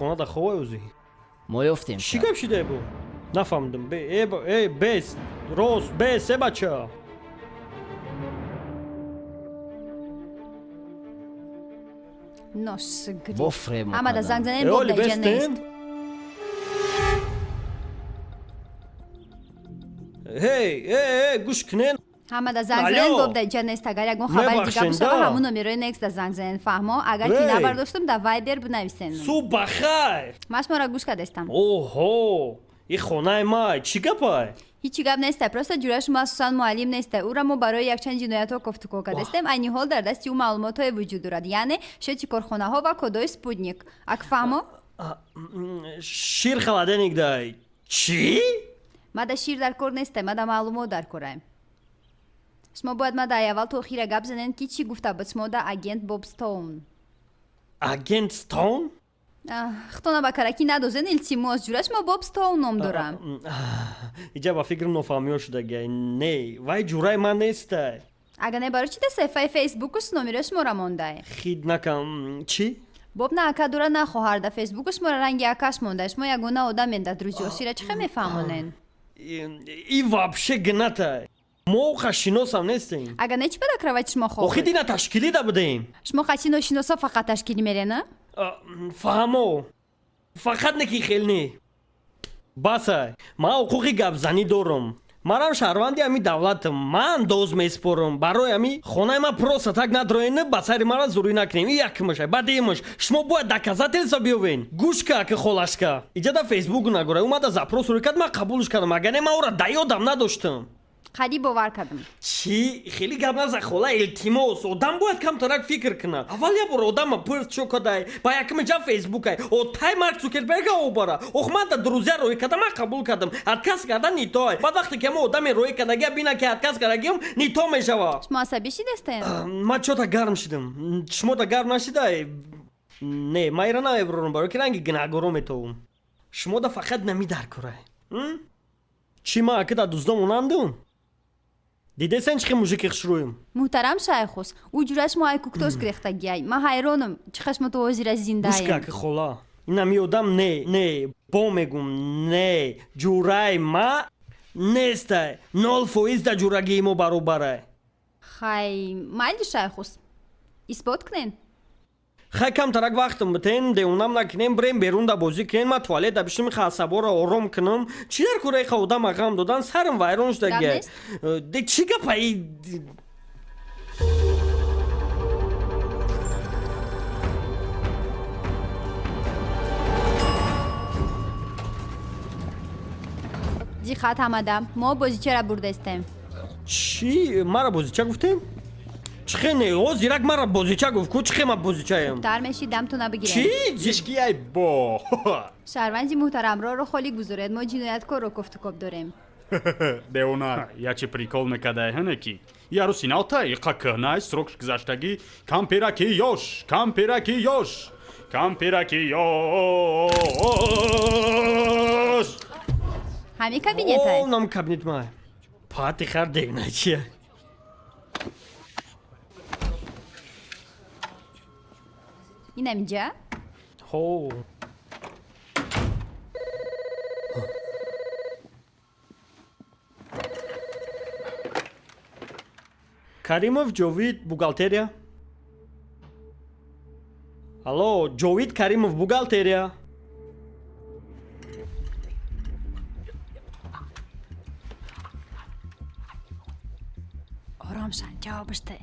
خونه دا خوازی ما یفتیم چی گپ شده بو نفهمدم ای بس روز بس بچه Nossa, grito. بفرم Hamada مکنم. zangzanen اولی bobda janest. بستن هی گوش کنین Hamada zangzanen Alo. bobda janest. Agar yagon khabar Nebakşın diga da. bishava hamun nomeroy next da zangzanen fahmo. Agar ki Hey. nabardostum da Viber bnavisenim. су бахайр Mas mora gush kadestam. اوهو این خونه ما چی گپای Hichi gap nesta, просто jurash ma Susan muallim nesta. Ura mo baroy yakchan jinoyatho goftuko kadestem. Ayni hol dar dasti u ma'lumothoy vujud durad. Yani sheti korxonaho va kodoy sputnik. Ak fahmo? شیر خلاده نگدای چی؟ Mada shir dar kor nesta, mada ma'lumo dar koraim. Shmo boyad mada ayaval to khira gap zanen ki chi gufta btsmo da agent Bob Stone. агент стон? Хто набакараки надозен илтимос ҷураш мо Боб Стоун ном дорам. иҷа ба фикр нофаҳмиё шудагиай не вай ҷураи ман нестай Ага не баро чи да саҳифаи Фейсбукус номеро шумора мондай. хид накам чӣ? Боб на ака дура на хоҳар да Фейсбукус шумора ранги акаш мондай. Шумо ягона одамед да друҷосира чӣ хе мефаҳмонен? и вообще гнатай мо хашиносам нестем Ага не чи бада кравати шумо охи хоҳед? дина ташкилида будем Шумо хачи ношиносо фақат ташкилӣ мерена? фаҳмо фақат не ки хел не басай ман ҳуқуқи гапзанӣ дорам манам шаҳрванди ҳами давлатам ман доз меспорам барои ҳами хонаи ман просто так надроена ба сари мара зурӣ накунем и якмашай баъдиимаш шумо бояд доказательства биёвен гӯшка ки холашка иҷа да фейсбук нагӯрай умада запрос рӯй ман қабулш кардам агаре ман ора даёдам надоштам Хади бовар кардам. чӣ хеле гап наза хола илтимос одам бояд камтарак фикр кунад аввал я бор одама пурс чо кадай ба якмиҷа фейсбукай отай марк цукерберга обара ох ман да друзя роҳӣ кардам ман қабул кардам отказ кардан нитой баъд вақте ки мо одаме роҳӣ кардагия бина ки отказ кардагиам нито мешава Шумо асабӣ шидастем? ман чота гарм шидам шумо да гарм нашидай не ман ира намебурам барои ки ранги гунahгоро метовум шумо да фақат намидар курай чӣ ман аки да дуздам монандум дидесен чӣ мужики хушрӯем Муҳтарам шайхус, у ҷураш мо айкуктос гирехтагиай. Ман ҳайронам чӣ хашмо то ҳозира зиндаем. гӯшка ки хола инами одам не бо мегум не ҷураи ма нестай 0% да ҷурагии мо баробарай Хай, майли шайхус. Исбот кунен. хай камтарак вақтам битен деонам накунем бирем берун да бозӣ кунем ман туалет да бишим хаъсабора ором кунам чӣ дар кораи ха одама ғам додан сарам вайрон шудагия нест? де чӣ гапаи Дихат ҳамада, мо бозичара бурдастем. чӣ мара бозича гуфтем чӣ хе не ҳозирак мара бозича гуфт ку чӣ хе ман бозичаям Тар меши дамтона чӣ бигирем. Зишкияй бо. Шаҳрванди муҳтарамро холӣ гузоред, мо ҷинояткорро кофтукоб дорем. Деона, я чи прикол мекадай ҳанеки. Яру синалта иқа кӯнай срок гузаштагӣ кампираки ёш, кампираки ёш, кампираки ёш. Ҳами кабинетай. нам кабинет май пати хар дегна чия Инам инҷа? ҳо каримов ҷовид бухгалтерия алло ҷовид каримов бухгалтерия Ором шав, ҷавоб биште.